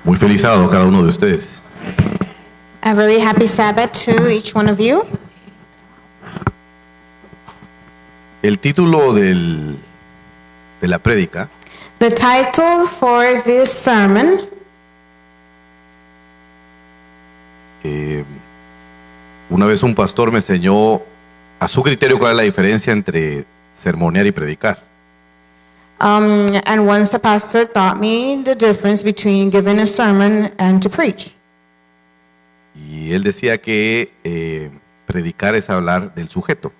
Muy feliz sábado a cada uno de ustedes. A very happy Sabbath to each one of you. El título de la prédica The title for this sermon, una vez un pastor me enseñó a su criterio cuál es la diferencia entre sermonear y predicar. and once a pastor taught me the difference between giving a sermon and to preach. Y él decía que predicar es hablar del sujeto,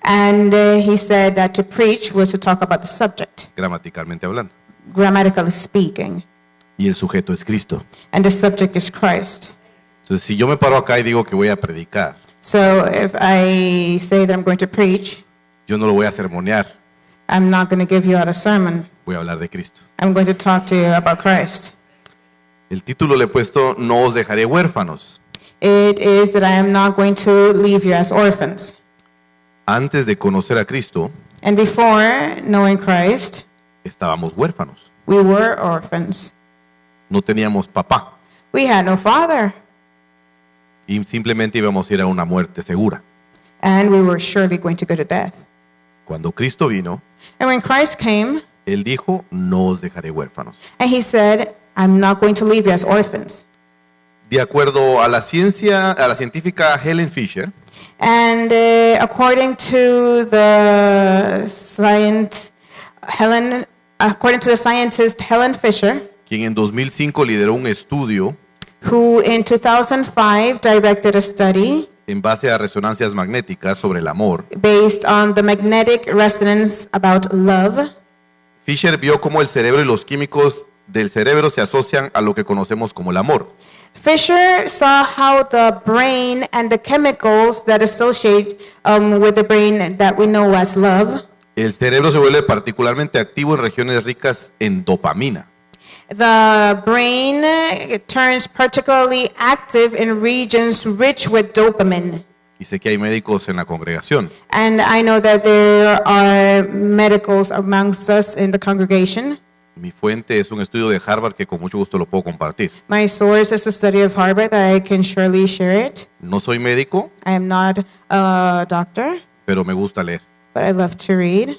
And he said that to preach was to talk about the subject, gramaticalmente hablando. grammatically speaking. Y el sujeto es Cristo. And the subject is Christ. Entonces, si yo me paro acá y digo que voy a predicar, So if I say that I'm going to preach, yo no lo voy a sermonear, I'm not going to give you out a sermon. voy a hablar de Cristo. I'm going to talk to you about Christ. El título le he puesto No os dejaré huérfanos. It is that I am not going to leave you as orphans. Antes de conocer a Cristo, And before knowing Christ, estábamos huérfanos. we were orphans. No teníamos papá We had no father, y simplemente íbamos a ir a una muerte segura. and we were surely going to go to death. Cuando Cristo vino, And when Christ came, Él dijo, no os dejaré huérfanos. and he said, I'm not going to leave you as orphans. De acuerdo a la científica Helen Fisher, And according to the scientist Helen Fisher, quien en 2005 lideró un estudio who in 2005 directed a study en base a resonancias magnéticas sobre el amor, based on the magnetic resonance about love, Fisher vio cómo el cerebro y los químicos del cerebro se asocian a lo que conocemos como el amor. Fisher saw how the brain and the chemicals that associate with the brain that we know as love. El cerebro se vuelve particularmente activo en regiones ricas en dopamina. The brain turns particularly active in regions rich with dopamine. Y sé que hay médicos en la congregación. And I know that there are medicals amongst us in the congregation. Mi fuente es un estudio de Harvard que con mucho gusto lo puedo compartir. My source is a study of Harvard that I can surely share it. No soy médico, I am not a doctor, pero me gusta leer. but I love to read.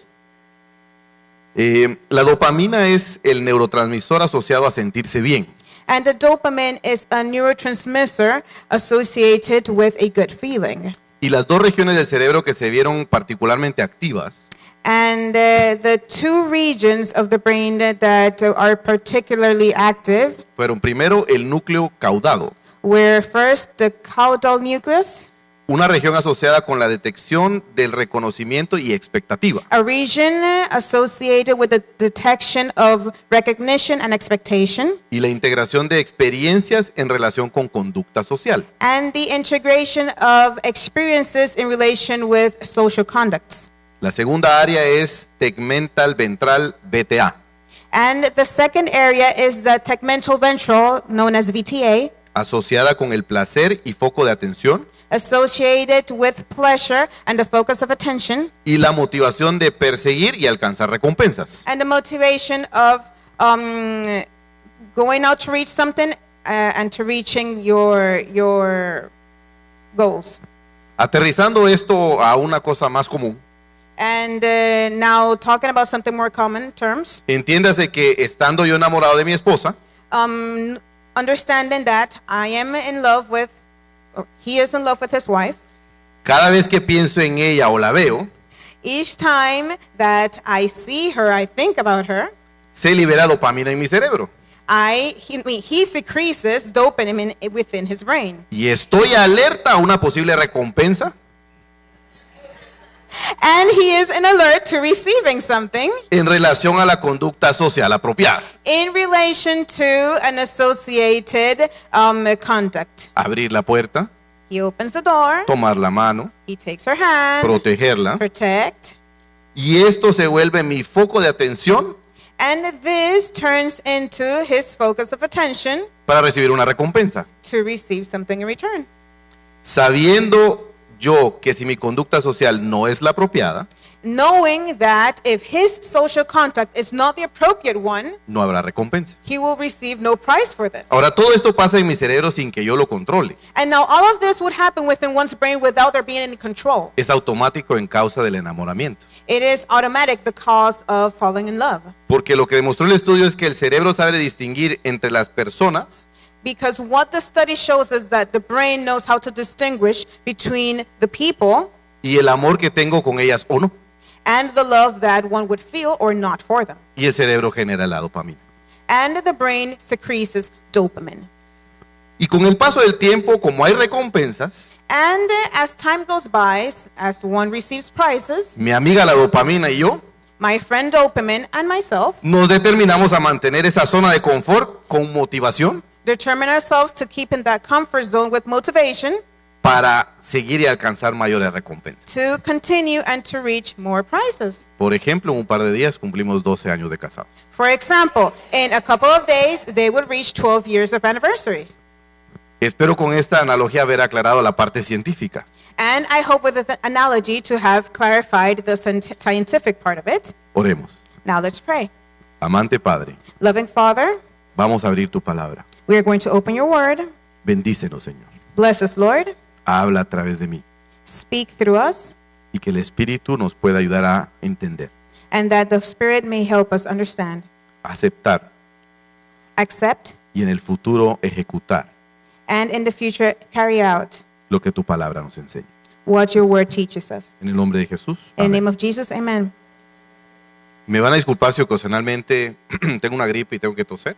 La dopamina es el neurotransmisor asociado a sentirse bien. And the dopamine is a neurotransmitter associated with a good feeling. Y las dos regiones del cerebro que se vieron particularmente activas And the two regions of the brain that are particularly active fueron primero el núcleo caudado, were first the caudal nucleus, una región asociada con la detección del reconocimiento y expectativa. a region associated with the detection of recognition and expectation, Y la integración de experiencias en relación con conducta social. and the integration of experiences in relation with social conducts. La segunda área es tegmental ventral BTA, And the second area is the tegmental ventral, known as VTA, asociada con el placer y foco de atención associated with pleasure and the focus of attention, y la motivación de perseguir y alcanzar recompensas. and the motivation of going out to reach something and to reaching your goals. Aterrizando esto a una cosa más común, And now talking about something more common terms, entiéndase que estando yo enamorado de mi esposa, understanding that I am in love with, or he is in love with his wife, cada vez que pienso en ella o la veo, each time that I see her, I think about her, se libera dopamina en mi cerebro. he secretes dopamine within his brain. Y estoy alerta a una posible recompensa And he is in alert to receiving something en relación a la conducta social apropiada. in relation to an associated conduct. Abrir la puerta, He opens the door, tomar la mano, he takes her hand, protegerla, protect, y esto se vuelve mi foco de atención and this turns into his focus of attention para recibir una recompensa. to receive something in return. Sabiendo yo que si mi conducta social no es la apropiada, knowing that if his social conduct is not the appropriate one, no habrá recompensa. he will receive no prize for this. Ahora, todo esto pasa en mi cerebro sin que yo lo controle. And now all of this would happen within one's brain without there being any control. Es automático en causa del enamoramiento. It is automatic, the cause of falling in love. Porque lo que demostró el estudio es que el cerebro sabe distinguir entre las personas Because what the study shows is that the brain knows how to distinguish between the people y el amor que tengo con ellas o no. and the love that one would feel or not for them. Y el cerebro genera la dopamina. And the brain secretes dopamine. Y con el paso del tiempo, como hay recompensas, And as time goes by, as one receives prizes, mi amiga la dopamina y yo my friend dopamine and myself nos determinamos a mantener esa zona de confort con motivación determine ourselves to keep in that comfort zone with motivation para seguir y alcanzar mayores recompensas. to continue and to reach more prizes. Por ejemplo, en un par de días cumplimos 12 años de casados. For example, in a couple of days, they would reach 12 years of anniversary. Espero con esta analogía haber aclarado la parte científica. And I hope with the analogy to have clarified the scientific part of it. Oremos. Now let's pray. Amante Padre, Loving Father, vamos a abrir tu palabra. we are going to open your word. Bendícenos, Señor. Bless us, Lord. Habla a través de mí Speak through us, y que el Espíritu nos pueda ayudar a entender, and that the Spirit may help us understand, aceptar accept, y en el futuro ejecutar and in the future carry out lo que tu palabra nos enseña. what your word teaches us. En el nombre de Jesús. In the Amén. name of Jesus, amen. Me van a disculpar si ocasionalmente tengo una gripe y tengo que toser.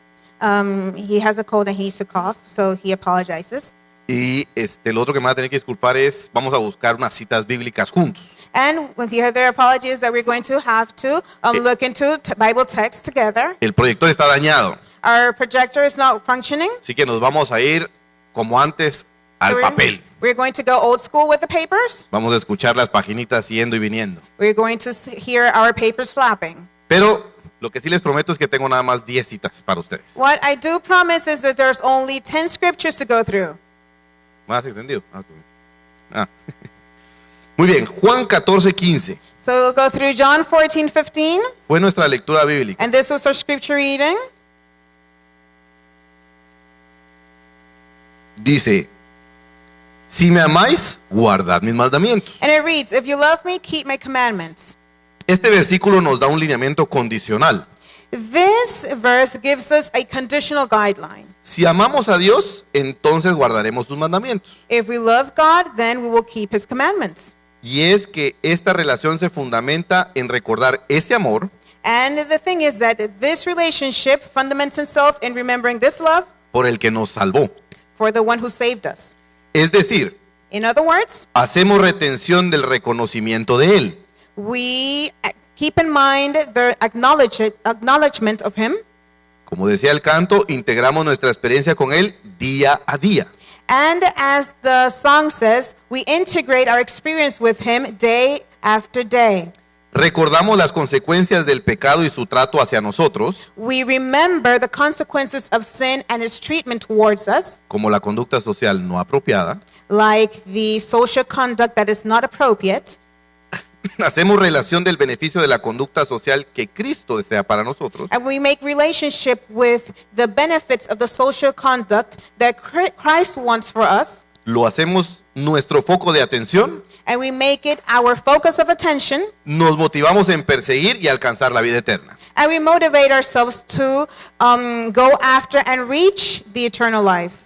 He has a cold and he needs to cough, so he apologizes. Y lo otro que me van a tener que disculpar es, vamos a buscar unas citas bíblicas juntos. And with the other apology is that we're going to have to look into Bible texts together. El proyector está dañado, Our projector is not functioning. así que nos vamos a ir como antes al So papel. we're going to go old school with the papers. Vamos a escuchar las paginitas yendo y viniendo. We're going to hear our papers flapping. Pero lo que sí les prometo es que tengo nada más 10 citas para ustedes. What I do promise is that there's only 10 scriptures to go through. ¿Más extendido? Ah. Muy bien, Juan 14:15 So we'll go through John 14:15, fue nuestra lectura bíblica. and this was our scripture reading. Dice, si me amáis, guardad mis mandamientos. And it reads, if you love me, keep my commandments. Este versículo nos da un lineamiento condicional. This verse gives us a conditional guideline. Si amamos a Dios, entonces guardaremos sus mandamientos. If we love God, then we will keep his commandments. Y es que esta relación se fundamenta en recordar ese amor And the thing is that this relationship fundaments itself in remembering this love por el que nos salvó. for the one who saved us. Es decir, In other words, hacemos retención del reconocimiento de Él. we keep in mind the acknowledgement of him. Como decía el canto, integramos nuestra experiencia con Él día a día. And as the song says, we integrate our experience with him day after day. Recordamos las consecuencias del pecado y su trato hacia nosotros, We remember the consequences of sin and its treatment towards us, como la conducta social no apropiada. like the social conduct that is not appropriate. Hacemos relación del beneficio de la conducta social que Cristo desea para nosotros. And we make relationship with the benefits of the social conduct that Christ wants for us. Lo hacemos nuestro foco de atención. And we make it our focus of attention. Nos motivamos en perseguir y alcanzar la vida eterna. And we motivate ourselves to go after and reach the eternal life.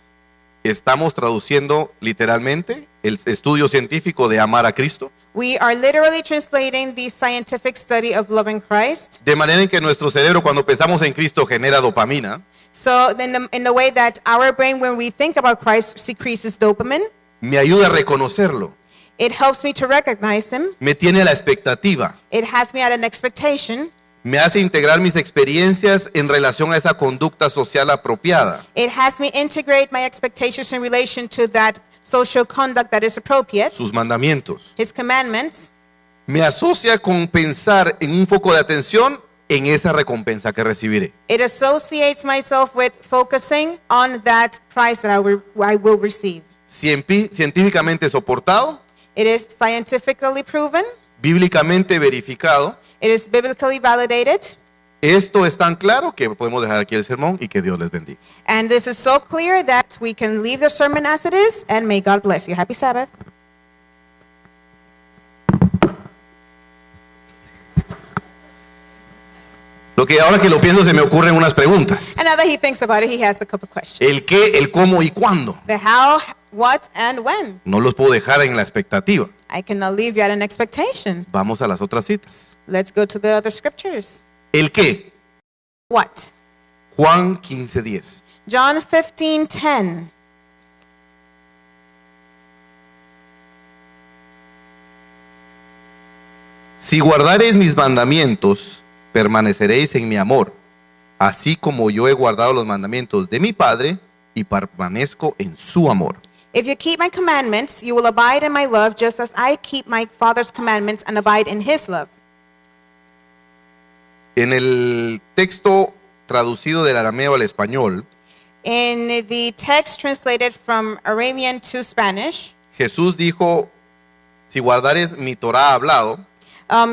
Estamos traduciendo literalmente el estudio científico de amar a Cristo, We are literally translating the scientific study of loving Christ. de manera en que nuestro cerebro cuando pensamos en Cristo genera dopamina. So in the way that our brain, when we think about Christ, secretes dopamine. Me ayuda a reconocerlo, It helps me to recognize him. me tiene a la expectativa, It has me at an expectation. me hace integrar mis experiencias en relación a esa conducta social apropiada. It has me integrate my expectations in relation to that social conduct that is appropriate, Sus mandamientos. his commandments. Me asocia con pensar en un foco de atención en esa recompensa que recibiré. It associates myself with focusing on that prize that I will receive. Científicamente soportado, It is scientifically proven bíblicamente verificado. It is biblically validated. Esto es tan claro que podemos dejar aquí el sermón y que Dios les bendiga. And this is so clear that we can leave the sermon as it is, and may God bless you. Happy Sabbath. Lo que ahora que lo pienso se me ocurren unas preguntas. And now that he thinks about it, he has a couple questions. El qué, el cómo y cuándo. The how, what, and when. No los puedo dejar en la expectativa. I cannot leave you at an expectation. Vamos a las otras citas. Let's go to the other scriptures. El qué. What? Juan 15:10. John 15:10. Si guardareis mis mandamientos, permaneceréis en mi amor, así como yo he guardado los mandamientos de mi Padre y permanezco en su amor. If you keep my commandments, you will abide in my love, just as I keep my Father's commandments and abide in his love. En el texto traducido del arameo al español, In the text translated from Aramean to Spanish, Jesús dijo, si guardares mi Torah hablado,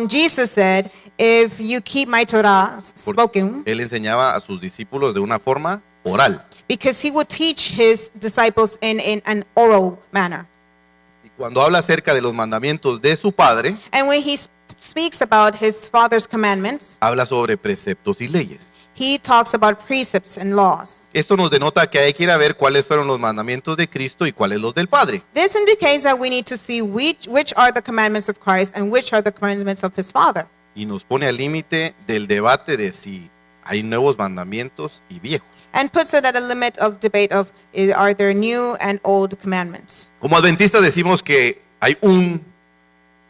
Jesus said, if you keep my Torah porque spoken, él enseñaba a sus discípulos de una forma oral. because he would teach his disciples in an oral manner. Y cuando habla acerca de los mandamientos de su Padre, And when he speaks about his Father's commandments, habla sobre preceptos y leyes. he talks about precepts and laws. Esto nos denota que hay que ir a ver cuáles fueron los mandamientos de Cristo y cuáles los del Padre. This indicates that we need to see which are the commandments of Christ and which are the commandments of his Father. Y nos pone al límite del debate de si hay nuevos mandamientos y viejos. And puts it at a limit of debate of are there new and old commandments. Como adventistas decimos que hay un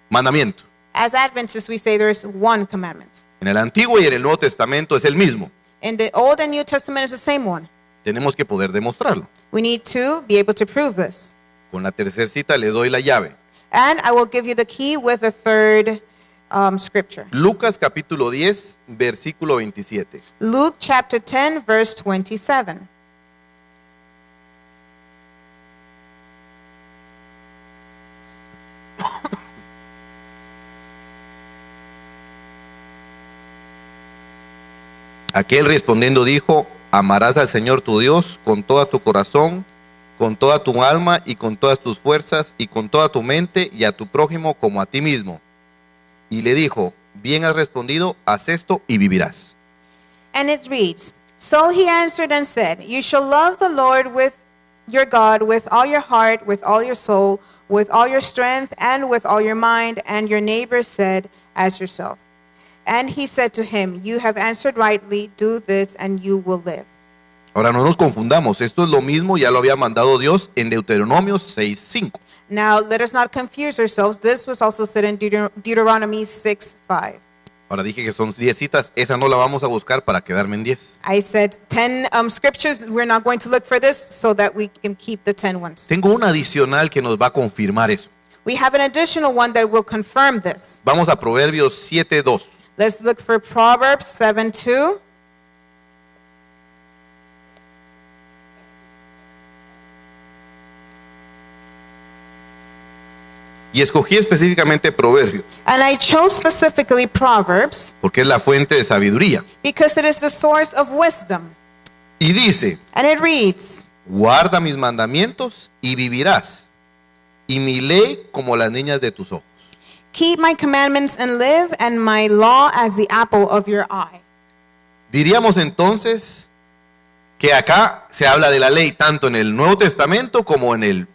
mandamiento. As Adventists, we say there's one commandment. En el Antiguo y en el Nuevo Testamento es el mismo. In the Old and New Testament is the same one. Tenemos que poder demostrarlo. We need to be able to prove this. Con la tercera cita le doy la llave. And I will give you the key with the third scripture. Lucas capítulo 10, versículo 27. Luke chapter 10, verse 27. Aquel respondiendo dijo, amarás al Señor tu Dios con todo tu corazón, con toda tu alma y con todas tus fuerzas y con toda tu mente y a tu prójimo como a ti mismo. Y le dijo, bien has respondido, haz esto y vivirás. And it reads, so he answered and said, you shall love the Lord with your God with all your heart, with all your soul, with all your strength, and with all your mind, and your neighbor said, as yourself. And he said to him, you have answered rightly, do this and you will live. Ahora no nos confundamos, esto es lo mismo, ya lo había mandado Dios en Deuteronomio 6:5. Now, let us not confuse ourselves. This was also said in Deuteronomy 6:5. Ahora dije que son 10 citas, esa no la vamos a buscar para quedarme en 10. I said 10 scriptures. We're not going to look for this so that we can keep the 10 ones. Tengo una adicional que nos va a confirmar eso. We have an additional one that will confirm this. Vamos a Proverbios 7:2. Let's look for Proverbs 7:2. Y escogí específicamente Proverbios, And I chose specifically Proverbs porque es la fuente de sabiduría. because it is the source of wisdom. Y dice, And it reads, guarda mis mandamientos y vivirás, y mi ley como las niñas de tus ojos. keep my commandments and live, and my law as the apple of your eye. Diríamos entonces que acá se habla de la ley tanto en el Nuevo Testamento como en el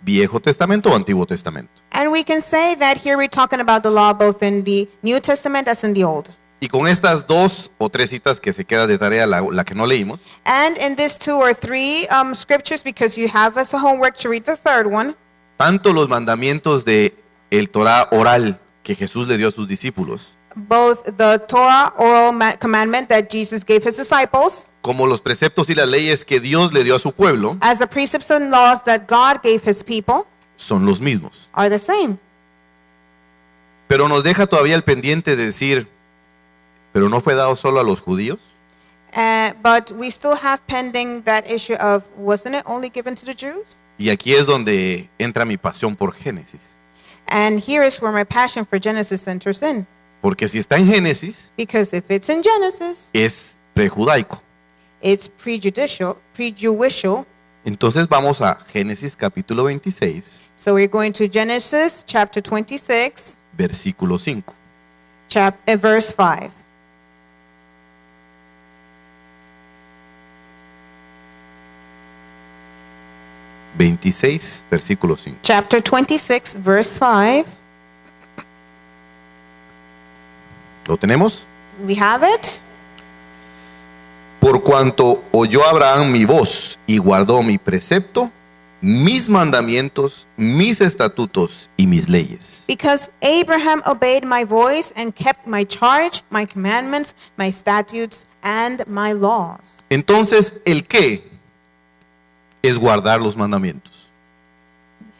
Viejo Testamento o Antiguo Testamento. And we can say that here we're talking about the law both in the New Testament as in the Old. Y con estas 2 o 3 citas que se queda de tarea, la que no leímos, And in these 2 or 3 scriptures, because you have as a homework to read the third one, tanto los mandamientos de el Torah oral que Jesús le dio a sus discípulos, both the Torah oral commandment that Jesus gave his disciples, como los preceptos y las leyes que Dios le dio a su pueblo, as the precepts and laws that God gave his people, son los mismos. are the same. Pero nos deja todavía el pendiente de decir, ¿pero no fue dado solo a los judíos? But we still have pending that issue of, wasn't it only given to the Jews? Y aquí es donde entra mi pasión por Génesis. And here is where my passion for Genesis enters in. Porque si está en Génesis, Because if it's in Genesis, es prejudaico. it's prejudicial. Entonces vamos a Génesis capítulo 26, So we're going to Genesis chapter 26, versículo 5. verse 5. Versículo 5. Chapter 26, verse 5. ¿Lo tenemos? We have it. Por cuanto oyó Abraham mi voz y guardó mi precepto, mis mandamientos, mis estatutos y mis leyes. Because Abraham obeyed my voice and kept my charge, my commandments, my statutes, and my laws. Entonces, ¿el qué? Es guardar los mandamientos.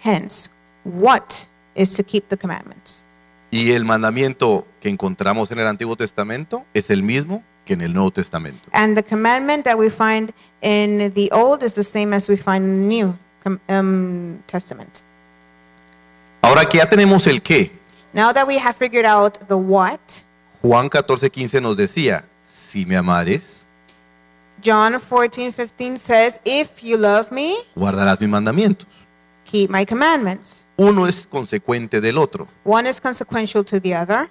Hence, what is to keep the commandments? Y el mandamiento que encontramos en el Antiguo Testamento es el mismo que en el Nuevo Testamento. And the commandment that we find in the Old is the same as we find in the New Testament. Ahora que ya tenemos el qué, Now that we have figured out the what, Juan 14:15 nos decía, si me amares, John 14:15 says, if you love me, guardarás mis mandamientos. keep my commandments. Uno es consecuente del otro. One is consequential to the other.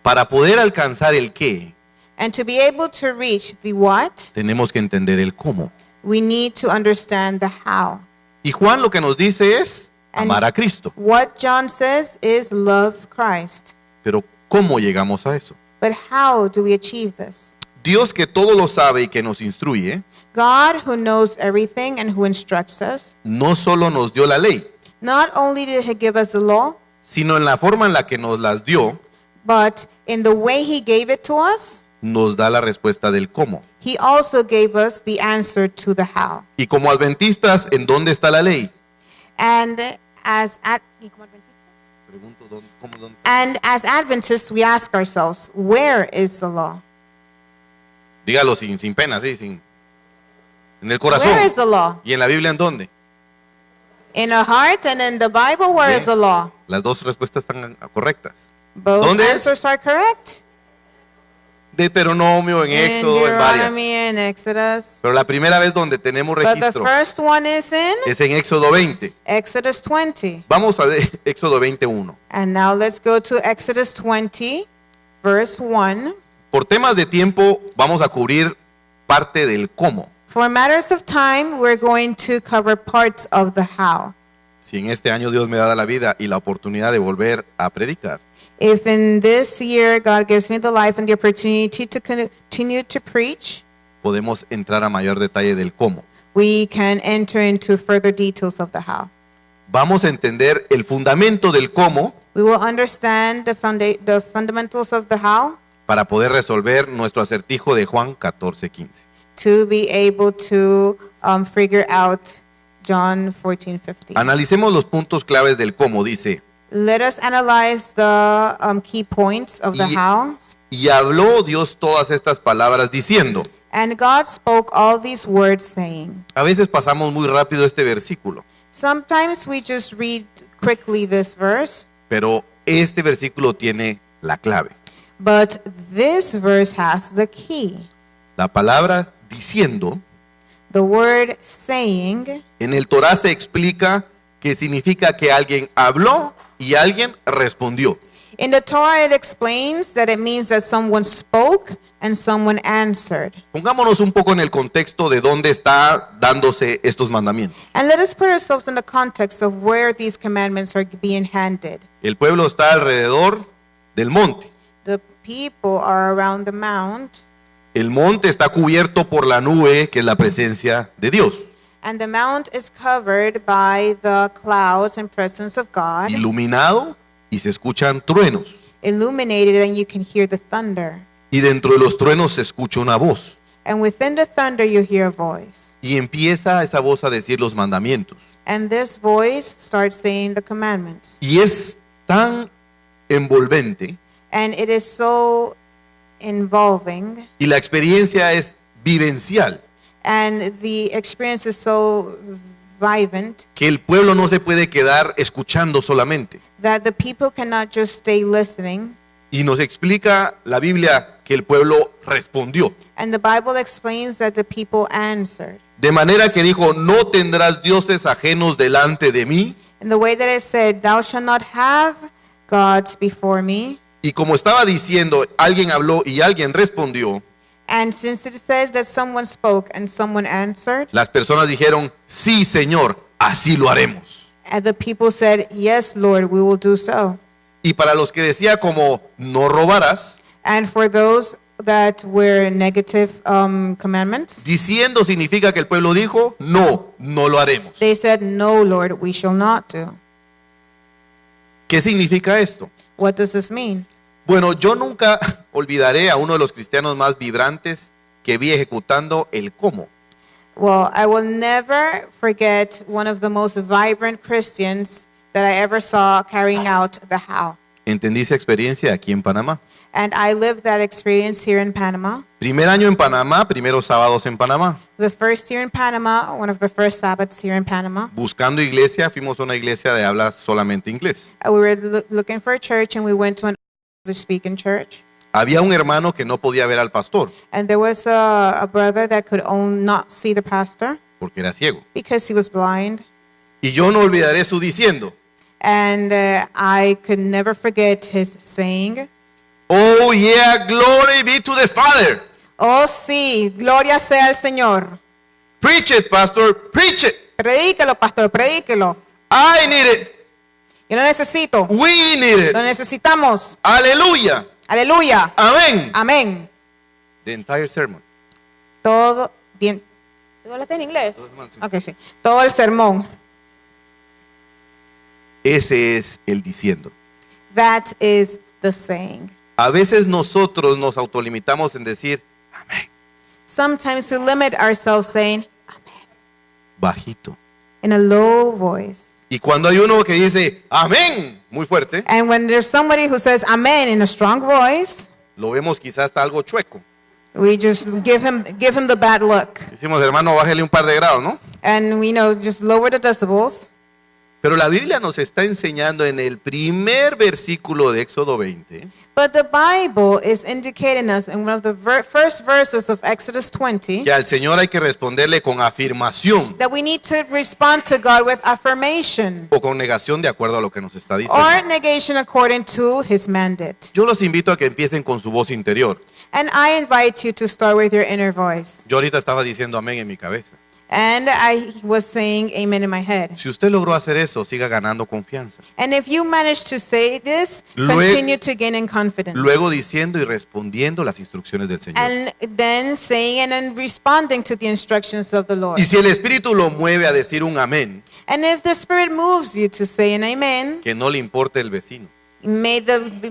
Para poder alcanzar el qué, And to be able to reach the what, tenemos que entender el cómo. we need to understand the how. Y Juan lo que nos dice es amar a Cristo. What John says is love Christ. Pero ¿cómo llegamos a eso? But how do we achieve this? Dios que todo lo sabe y que nos instruye, God, who knows everything and who instructs us, no solo nos dio la ley, not only did he give us the law, sino en la forma en la que nos las dio, but in the way he gave it to us, nos da la respuesta del cómo. he also gave us the answer to the how. Y como adventistas, ¿en dónde está la ley? And as Adventists, we ask ourselves, where is the law? Dígalo sin pena, sí, en el corazón. Where is the law? ¿Y en la Biblia en dónde? In our heart and in the Bible, where Bien. is the law? Las dos respuestas están correctas. Both ¿Dónde es? answers are correct. Deuteronomio, en In Éxodo, en varias. Deuteronomy and Exodus. Pero la primera vez donde tenemos But the registro first one is in es en Éxodo 20. Exodus 20. Vamos a ver Éxodo 21. And now let's go to Exodus 20, verse 1. Por temas de tiempo vamos a cubrir parte del cómo. For matters of time, we're going to cover parts of the how. Si en este año Dios me da la vida y la oportunidad de volver a predicar, If in this year God gives me the life and the opportunity to continue to preach, podemos entrar a mayor detalle del cómo. we can enter into further details of the how. Vamos a entender el fundamento del cómo We will understand the fundamentals of the how para poder resolver nuestro acertijo de Juan 14:15. to be able to figure out John 14:15. Analicemos los puntos claves del cómo. Dice, Let us analyze the key points of the Y- how. y habló Dios todas estas palabras diciendo. And God spoke all these words, saying. A veces pasamos muy rápido este versículo, Sometimes we just read quickly this verse, pero este versículo tiene la clave. but this verse has the key. La palabra diciendo The word saying en el Torá se explica que significa que alguien habló y alguien respondió. in the Torah, it explains that it means that someone spoke and someone answered. Pongámonos un poco en el contexto de dónde está dándose estos mandamientos. And let us put ourselves in the context of where these commandments are being handed. El pueblo está alrededor del monte. The people are around the mount, El monte está cubierto por la nube, que es la presencia de Dios. and the mount is covered by the clouds and presence of God, Iluminado y se escuchan truenos. illuminated, and you can hear the thunder. Y dentro de los truenos se escucha una voz. And within the thunder, you hear a voice. Y empieza esa voz a decir los mandamientos. And this voice starts saying the commandments. Y es tan envolvente And it is so involving, y la experiencia es vivencial. and the experience is so vibrant, que el pueblo no se puede quedar escuchando solamente. that the people cannot just stay listening. Y nos explica la Biblia que el pueblo respondió. And the Bible explains that the people answered. De manera que dijo, no tendrás dioses ajenos delante de mí. In the way that it said, thou shalt not have gods before me. Y como estaba diciendo, alguien habló y alguien respondió, And since it says that someone spoke and someone answered, las personas dijeron, sí, Señor, así lo haremos. and the people said, yes, Lord, we will do so. Y para los que decía como, no robarás, And for those that were negative commandments, diciendo significa que el pueblo dijo, no, no lo haremos. they said, no, Lord, we shall not do. ¿Qué significa esto? What does this mean? Bueno, yo nunca olvidaré a uno de los cristianos más vibrantes que vi ejecutando el cómo. Well, I will never forget one of the most vibrant Christians that I ever saw carrying out the how. Entendí esa experiencia aquí en Panamá. And I lived that experience here in Panama. Primer año en Panamá, primeros sábados en Panamá. The first year in Panama, one of the first Sabbaths here in Panama, Buscando iglesia, fuimos a una iglesia de habla solamente inglés. we were looking for a church and we went to an English-speaking church. Había un hermano que no podía ver al pastor And there was a brother that could not see the pastor porque era ciego. because he was blind. Y yo no olvidaré su diciendo, And I could never forget his saying, oh yeah, glory be to the Father. oh sí, gloria sea al Señor. Preach it, pastor, preach it. Predíquelo, pastor, predíquelo. I need it. Yo lo necesito. We need Lo it. necesitamos. Aleluya. Aleluya. Amén. Amén. The entire sermon. Todo bien. ¿Tú hablaste en inglés? Ok, sí. Todo el sermón. Ese es el diciendo. That is the saying. A veces nosotros nos autolimitamos en decir amén, Sometimes we limit ourselves saying bajito. in a low voice. Y cuando hay uno que dice amén muy fuerte, And when there's somebody who says amen in a strong voice, lo vemos quizás hasta algo chueco. we just give him the bad look. Decimos, hermano, bájele un par de grados, ¿no? And we just lower the decibels. Pero la Biblia nos está enseñando en el primer versículo de Éxodo 20 But the Bible is indicating us in one of the first verses of Exodus 20 que al Señor hay que responderle con afirmación that we need to respond to God with affirmation o con negación de acuerdo a lo que nos está diciendo. or negation according to his mandate. Yo los invito a que empiecen con su voz interior. And I invite you to start with your inner voice. Yo ahorita estaba diciendo amén en mi cabeza. And I was saying amen in my head. Si usted logró hacer eso, siga ganando confianza. And if you manage to say this, Luego- continue to gain in confidence. Luego diciendo y respondiendo las instrucciones del Señor. And then saying and then responding to the instructions of the Lord. Y si el Espíritu lo mueve a decir un amén, And if the Spirit moves you to say an amen, que no le importe el vecino.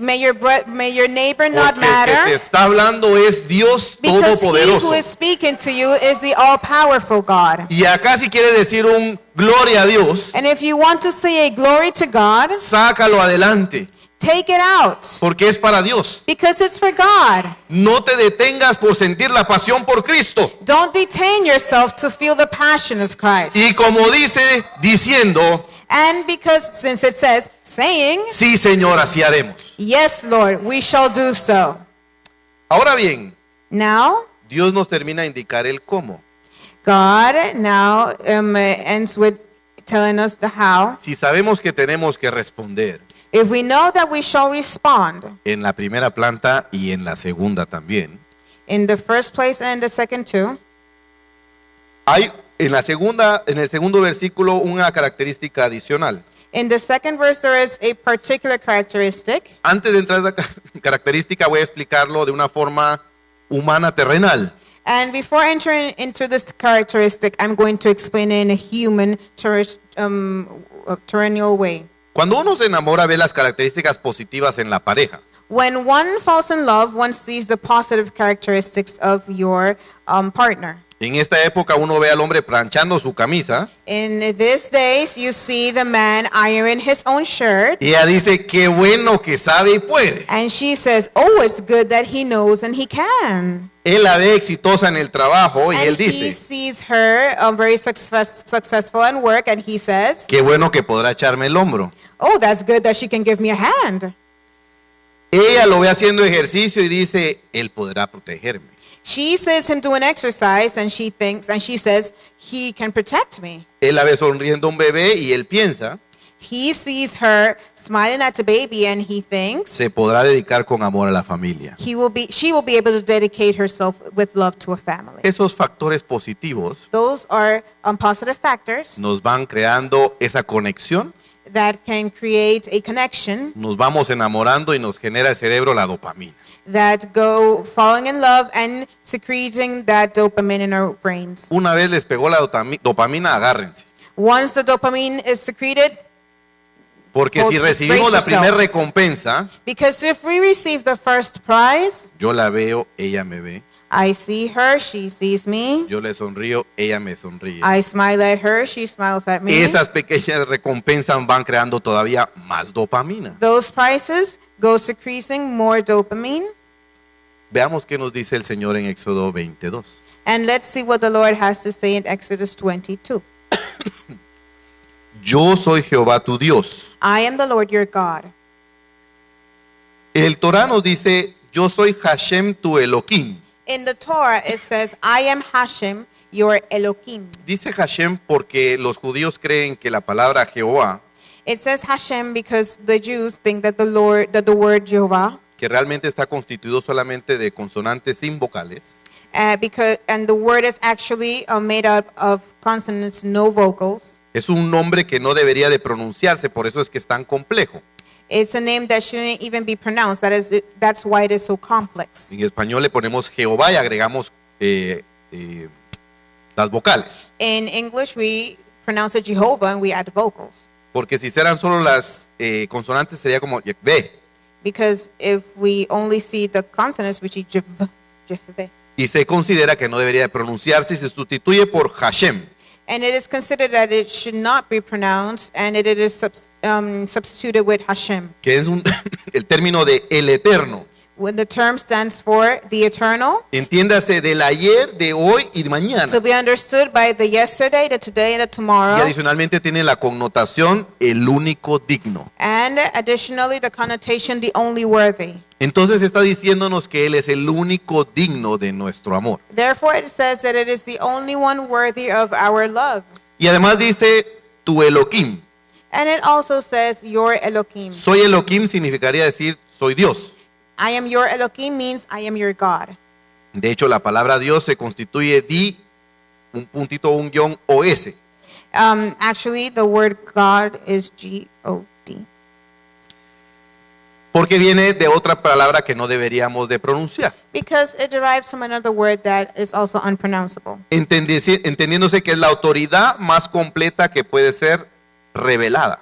may your neighbor not Porque el que te matter, está hablando es Dios because he who Todopoderoso. is speaking to you is the all-powerful God. Y acá si quiere decir un gloria a Dios, And if you want to say a glory to God, sácalo adelante, take it out, porque es para Dios. because it's for God. No te detengas por sentir la pasión por Cristo. Don't detain yourself to feel the passion of Christ. Y como dice, diciendo, And because since it says, saying, sí, Señor, así haremos. yes, Lord, we shall do so. Ahora bien, Now, Dios nos termina de indicar el cómo. God now ends with telling us the how. Si sabemos que tenemos que responder If we know that we shall respond en la primera planta y en la segunda también, in the first place and in the second too, hay en el segundo versículo una característica adicional. in the second verse there is a particular characteristic. Antes de entrar a esa característica voy a explicarlo de una forma humana terrenal. And before entering into this characteristic, I'm going to explain it in a human, terrenal way. Cuando uno se enamora ve las características positivas en la pareja. When one falls in love, one sees the positive characteristics of your partner. En esta época uno ve al hombre planchando su camisa In these days, you see the man iron his own shirt, y ella dice, qué bueno que sabe y puede. and she says, "Oh, it's good that he knows and he can." Él la ve exitosa en el trabajo y él And he dice, sees her very successful in work, and he says, qué bueno que podrá echarme el hombro. "Oh, that's good that she can give me a hand." Ella lo ve haciendo ejercicio y dice, él podrá protegerme. She sees him doing exercise, and she says, "He can protect me." Él la ve sonriendo a un bebé y él piensa, He sees her smiling at the baby, and he thinks se podrá dedicar con amor a la familia. she will be able to dedicate herself with love to a family. Esos factores positivos Those are positive factors nos van creando esa conexión, that can create a connection nos vamos enamorando y nos genera el cerebro la dopamina. that go falling in love and secreting that dopamine in our brains. Una vez les pegó la dopamina, agárrense. Once the dopamine is secreted, Porque Well, si recibimos la brace primera yourselves. recompensa, because if we receive the first prize, yo la veo, ella me ve. I see her, she sees me. Yo le sonrío, ella me sonríe. I smile at her, she smiles at me. Esas pequeñas recompensas van creando todavía más dopamina. Those prizes go secreting more dopamine. Veamos qué nos dice el Señor en Éxodo 22. And let's see what the Lord has to say in Exodus 22. Yo soy Jehová tu Dios. I am the Lord your God. El Torá nos dice, yo soy Hashem tu Elohim. In the Torah, it says, "I am Hashem, your Elohim." Dice Hashem porque los judíos creen que la palabra Jehová, It says Hashem because the Jews think that the word Jehovah, que realmente está constituido solamente de consonantes sin vocales, and the word is actually made up of consonants, no vocals. es un nombre que no debería de pronunciarse, por eso es que es tan complejo. It's a name that shouldn't even be pronounced. That's why it is so complex. En español le ponemos Jehová y agregamos las vocales. In English, we pronounce it Jehovah and we add vocals. Porque si eran solo las consonantes sería como Yekbe. Because if we only see the consonants, which is Jehovah, Y se considera que no debería de pronunciarse y se sustituye por Hashem. and it is considered that it should not be pronounced, and it is substituted with Hashem. Que es el término de el eterno. When the term stands for the eternal, Entiéndase del ayer, de hoy y de mañana. to be understood by the yesterday, the today, and the Y tomorrow, adicionalmente tiene la connotación el único digno. and additionally the connotation the only worthy. Entonces está diciéndonos que Él es el único digno de nuestro amor. Therefore, it says that it is the only one worthy of our love. Y además dice tu Elohim. And it also says your Elohim. Soy Elohim significaría decir soy Dios. I am your Elohim means I am your God. De hecho, la palabra Dios se constituye di, un puntito, un guión, OS. Actually, the word God is G-O-D. Porque viene de otra palabra que no deberíamos de pronunciar. Because it derives from another word that is also unpronounceable. Entendiéndose que es la autoridad más completa que puede ser revelada.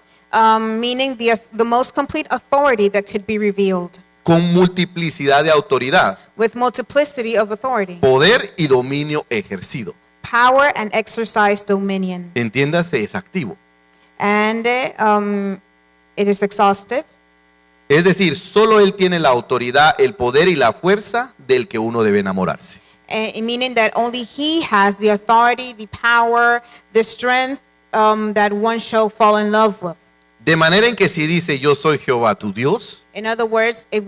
Meaning the most complete authority that could be revealed. Con multiplicidad de autoridad, With multiplicity of authority. poder y dominio ejercido. Power and exercise dominion. Entiéndase, es activo. And it is exhaustive. Es decir, solo Él tiene la autoridad, el poder y la fuerza del que uno debe enamorarse. Meaning that only He has the authority, the power, the strength that one shall fall in love with. De manera en que si dice yo soy Jehová tu Dios, In other words, if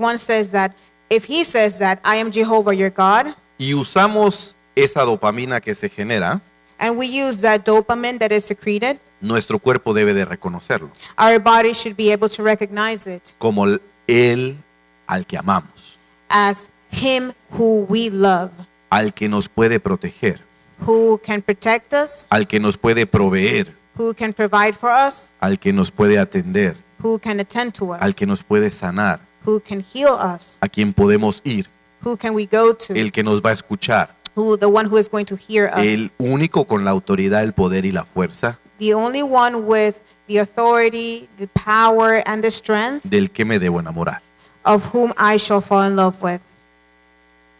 He says that I am Jehovah your God, y usamos esa dopamina que se genera, and we use that dopamine that is secreted, nuestro cuerpo debe de reconocerlo our body should be able to recognize it como Él al que amamos, as Him who we love, al que nos puede proteger, who can protect us, al que nos puede proveer, who can provide for us, al que nos puede atender, who can attend to us, al que nos puede sanar, who can heal us, a quien podemos ir, who can we go to, el que nos va a escuchar, the one who is going to hear us, el único con la autoridad, el poder y la fuerza the only one with the authority, the power, and the strength del que me debo enamorar. of whom I shall fall in love with.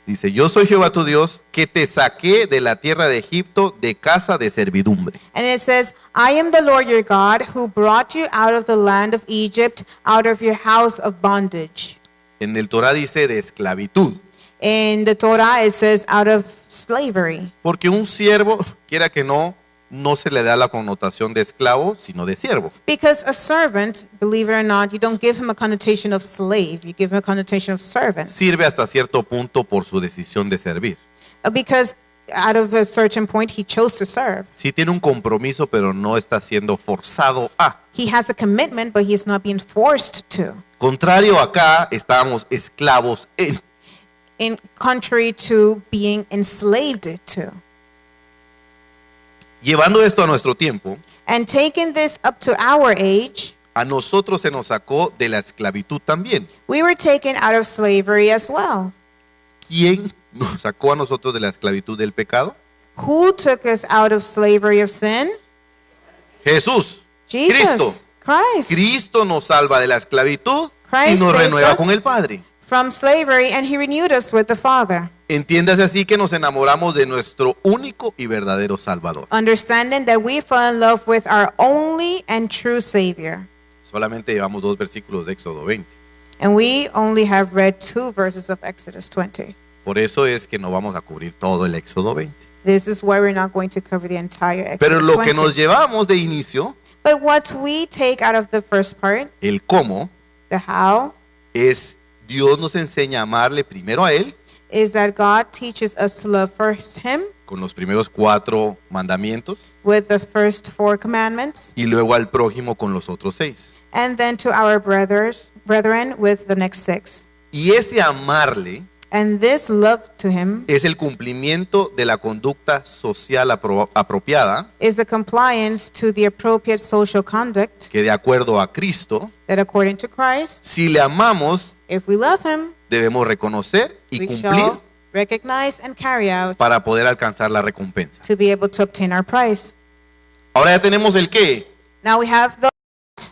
Dice, yo soy Jehová tu Dios, que te saqué de la tierra de Egipto, de casa de servidumbre. And it says, I am the Lord your God who brought you out of the land of Egypt, out of your house of bondage. En el Torah dice de esclavitud. In the Torah, it says out of slavery. Porque un siervo, quiera que no, no se le da la connotación de esclavo, sino de siervo. Because a servant, believe it or not, you don't give him a connotation of slave. You give him a connotation of servant. Sirve hasta cierto punto por su decisión de servir. Because out of a certain point, he chose to serve. Sí tiene un compromiso, pero no está siendo forzado a. He has a commitment, but he is not being forced to. Contrario acá, estábamos esclavos en. In contrary to being enslaved to. Llevando esto a nuestro tiempo, And taking this up to our age, a nosotros se nos sacó de la esclavitud también. we were taken out of slavery as well. ¿Quién nos sacó a nosotros de la esclavitud del pecado? Who took us out of slavery of sin? Jesús, Jesus. Cristo. Christ. Cristo nos salva de la esclavitud y Christ nos saved renueva us con el Padre. from slavery, and he renewed us with the Father. Entiéndase así que nos enamoramos de nuestro único y verdadero Salvador. Understanding that we fell in love with our only and true Savior. Solamente llevamos 2 versículos de Éxodo 20. And we only have read 2 verses of Exodus 20. Por eso es que no vamos a cubrir todo el Éxodo 20. This is why we're not going to cover the entire Exodus Pero lo que 20. nos llevamos de inicio, But what we take out of the first part, el cómo, the how, es Dios nos enseña a amarle primero a Él, is that God teaches us to love first Him con los primeros 4 mandamientos, with the first 4 commandments, y luego al prójimo con los otros 6. and then to our brethren with the next 6. Y ese amarle And this love to Him es el cumplimiento de la conducta social apropiada is the compliance to the appropriate social conduct que de acuerdo a Cristo, that according to Christ, si le amamos, if we love Him, debemos reconocer y we cumplir shall recognize and carry out para poder alcanzar la recompensa. to be able to obtain our prize. Ahora ya tenemos el qué, Now we have the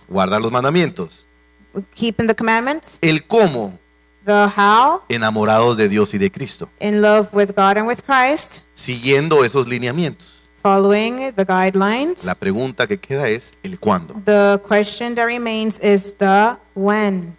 guardar los mandamientos. keeping the commandments, El cómo, the how, enamorados de Dios y de Cristo, in love with God and with Christ, siguiendo esos lineamientos. following the guidelines. La pregunta que queda es el cuándo. The question that remains is the when.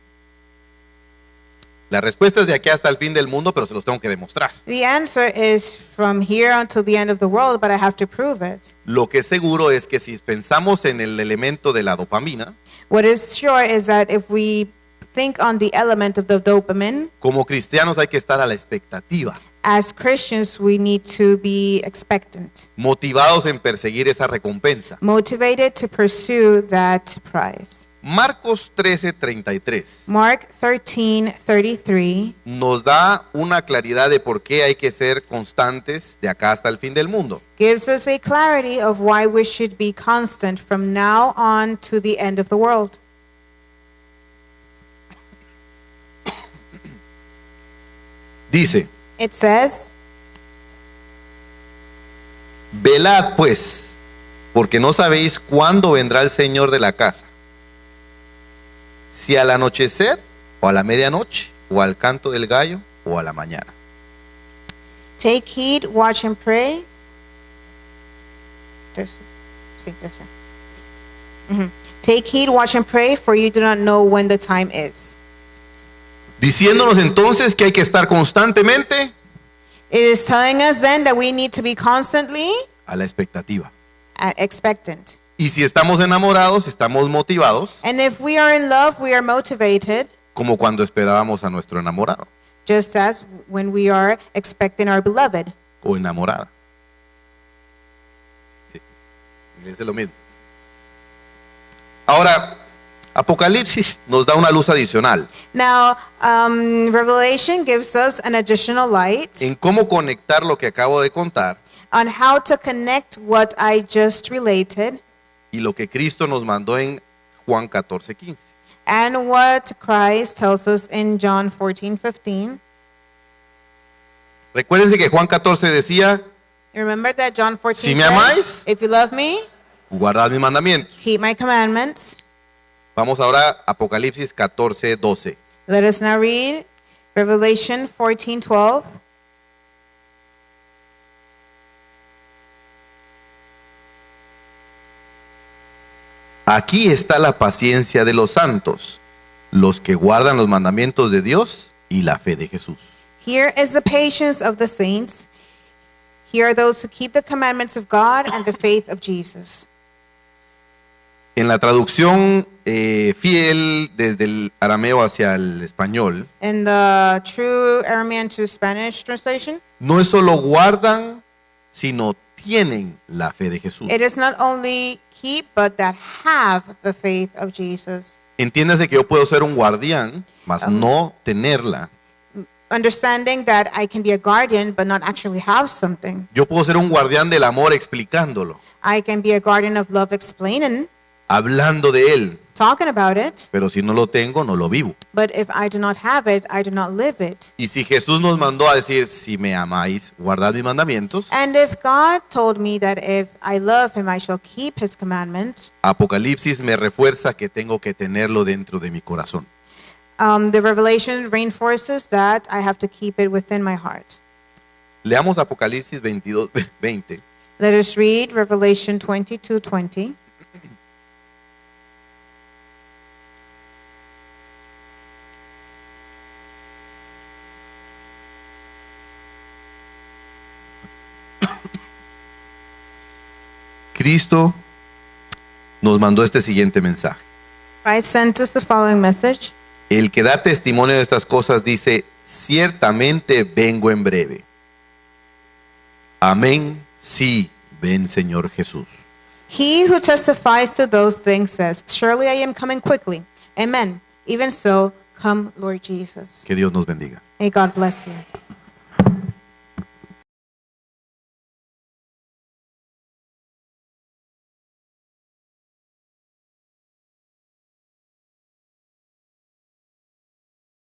La respuesta es de aquí hasta el fin del mundo, pero se los tengo que demostrar. The answer is from here until the end of the world, but I have to prove it. Lo que es seguro es que si pensamos en el elemento de la dopamina, What is sure is that if we think on the element of the dopamine, como cristianos hay que estar a la expectativa, as Christians, we need to be expectant, motivados en perseguir esa recompensa. motivated to pursue that prize. Marcos 13:33 Mark 13:33 nos da una claridad de por qué hay que ser constantes de acá hasta el fin del mundo. gives us a clarity of why we should be constant from now on to the end of the world. Dice, It says, velad pues, porque no sabéis cuándo vendrá el Señor de la casa, si al anochecer, o a la medianoche, o al canto del gallo, o a la mañana. take heed, watch and pray. Take heed, watch and pray, for you do not know when the time is. Diciéndonos entonces que hay que estar constantemente It is telling us then that we need to be constantly a la expectativa. expectant. Y si estamos enamorados, estamos motivados, And if we are in love, we are motivated, como cuando esperábamos a nuestro enamorado just as when we are expecting our beloved. o enamorada. Sí, es lo mismo. Ahora, Apocalipsis nos da una luz adicional Now, Revelation gives us an additional light en cómo conectar lo que acabo de contar on how to connect what I just related y lo que Cristo nos mandó en Juan 14:15. and what Christ tells us in John 14:15. Recuérdense que Juan 14 decía, Remember that John 14 Si me said, amáis, if you love me, guardad mis mandamientos. keep my commandments. Vamos ahora a Apocalipsis 14:12. Let us now read Revelation 14:12. Aquí está la paciencia de los santos, los que guardan los mandamientos de Dios y la fe de Jesús. Here is the patience of the saints. Here are those who keep the commandments of God and the faith of Jesus. En la traducción fiel desde el arameo hacia el español, In the true Aramean to Spanish translation, no es solo guardan, sino tienen la fe de Jesús. it is not only keep, but that have the faith of Jesus. Entiéndase que yo puedo ser un guardián, mas no tenerla. Understanding that I can be a guardian, but not actually have something. Yo puedo ser un guardián del amor explicándolo, I can be a guardian of love explaining, hablando de él, talking about it, pero si no lo tengo, no lo vivo. but if I do not have it, I do not live it. Y si Jesús nos mandó a decir, si me amáis, guardad mis mandamientos, And if God told me that if I love him, I shall keep his commandments, Apocalipsis me refuerza que tengo que tenerlo dentro de mi corazón. the Revelation reinforces that I have to keep it within my heart. Leamos Apocalipsis 22, 20. Let us read Revelation 22:20. Cristo nos mandó este siguiente mensaje. Christ sent us the following message. El que da testimonio de estas cosas dice, ciertamente vengo en breve. Amén, sí, ven Señor Jesús. He who testifies to those things says, surely I am coming quickly. Amen. Even so, come, Lord Jesus. Que Dios nos bendiga. May God bless you.